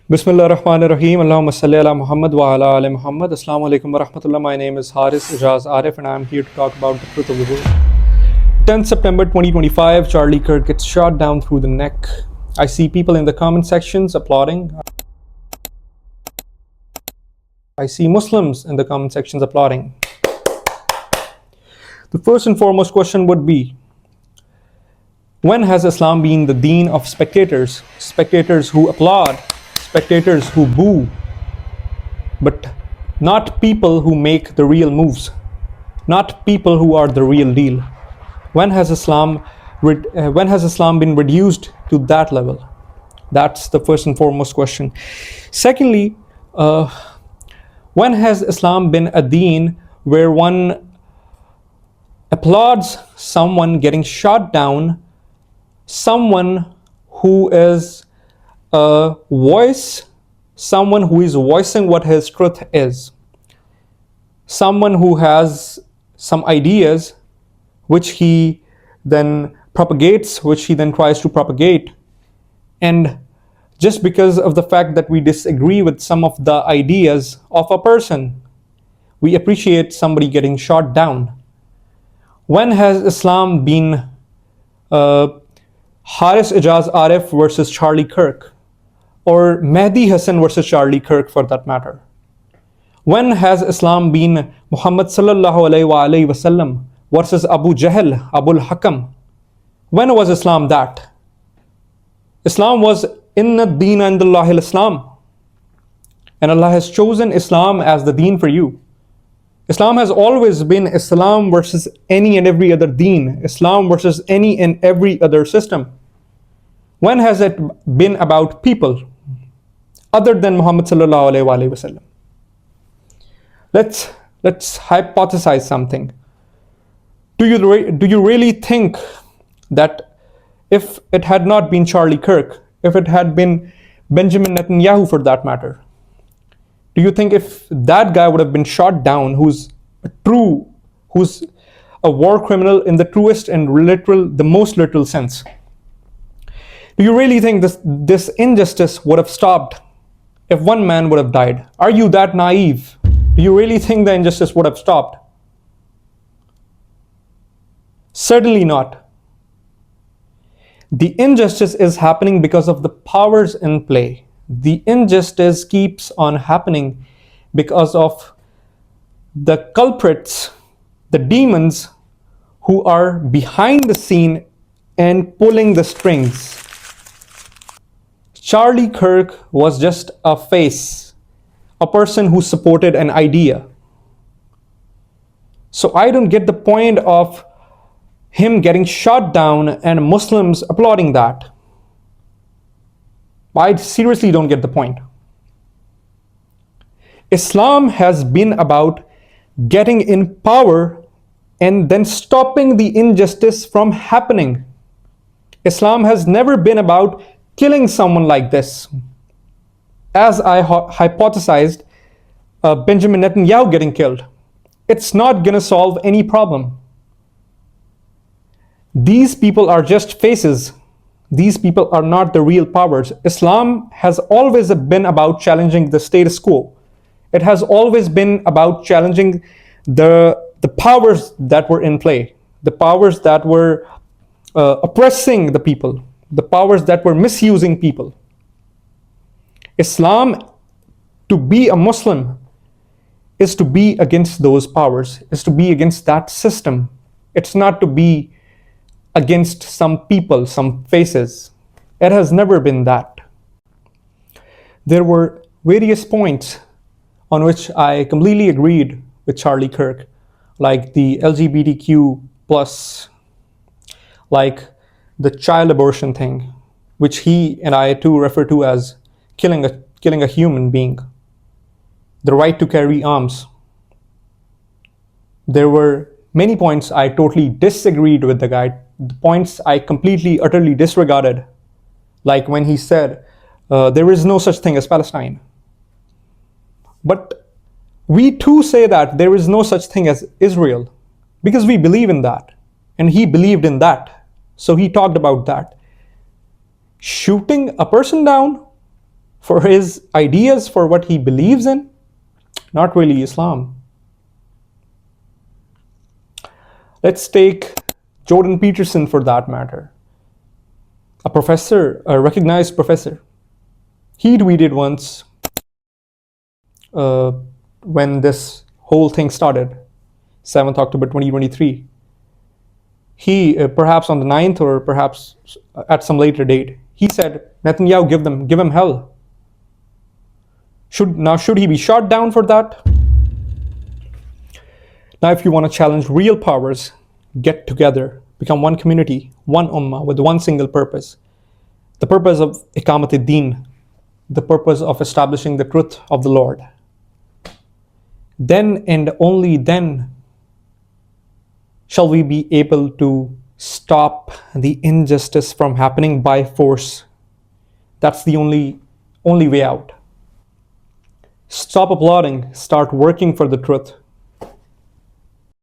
Bismillah ar-Rahman ar-Rahim. Allahumma salli ala Muhammad wa ala ali Muhammad. Assalamu alaikum wa rahmatullah. My name is Haris Ijaz Arif and I'm here to talk about the truth of the world. 10th September 2025, Charlie Kirk gets shot down through the neck. I see people in the comment sections applauding. I see Muslims in the comment sections applauding. The first and foremost question would be, when has Islam been the deen of spectators? Spectators who applaud, spectators who boo, but not people who make the real moves, not people who are the real deal. When has Islam been reduced to that level? That's the first and foremost question. Secondly, when has Islam been a deen where one applauds someone getting shot down, someone who is a voice, someone who is voicing what his truth is, someone who has some ideas which he then propagates, which he then tries to propagate, and just because of the fact that we disagree with some of the ideas of a person, we appreciate somebody getting shot down. When has Islam been Haris Ijaz Arif versus Charlie Kirk, or Mehdi Hassan versus Charlie Kirk for that matter? When has Islam been Muhammad sallallahu alaihi wasallam versus Abu Jahl, Abul Hakam? When was Islam that? Islam was Inna Deen Indallahi al-Islam, and Allah has chosen Islam as the deen for you. Islam has always been Islam versus any and every other deen, Islam versus any and every other system. When has it been about people other than Muhammad sallallahu alaihi wasallam? Let's hypothesize something. Do you really think that if it had not been Charlie Kirk, if it had been Benjamin Netanyahu for that matter, do you think if that guy would have been shot down, who's a war criminal in the truest and the most literal sense, do you really think this injustice would have stopped if one man would have died? Are you that naive? Do you really think the injustice would have stopped? Certainly not. The injustice is happening because of the powers in play. The injustice keeps on happening because of the culprits, the demons who are behind the scene and pulling the strings. Charlie Kirk was just a face, a person who supported an idea. So I don't get the point of him getting shot down and Muslims applauding that. I seriously don't get the point. Islam has been about getting in power and then stopping the injustice from happening. Islam has never been about killing someone like this. As I hypothesized, Benjamin Netanyahu getting killed. It's not going to solve any problem. These people are just faces. These people are not the real powers. Islam has always been about challenging the status quo. It has always been about challenging the powers that were in play, the powers that were oppressing the people, the powers that were misusing people. Islam, to be a Muslim, is to be against those powers, is to be against that system. It's not to be against some people, some faces. It has never been that. There were various points on which I completely agreed with Charlie Kirk, like the LGBTQ plus, like the child abortion thing, which he and I too refer to as killing a human being, the right to carry arms. There were many points I totally disagreed with the guy, the points I completely, utterly disregarded, like when he said, there is no such thing as Palestine. But we too say that there is no such thing as Israel, because we believe in that, and he believed in that, so he talked about that. Shooting a person down for his ideas, for what he believes in? Not really Islam. Let's take Jordan Peterson for that matter. A professor, a recognized professor. He tweeted once when this whole thing started, 7th October 2023. He, perhaps on the 9th or perhaps at some later date, he said, Netanyahu, give him hell. Should he be shot down for that? Now, if you want to challenge real powers, get together, become one community, one ummah with one single purpose. The purpose of Ikamat ad-Din, the purpose of establishing the truth of the Lord. Then and only then shall we be able to stop the injustice from happening by force. That's the only way out. Stop applauding, start working for the truth.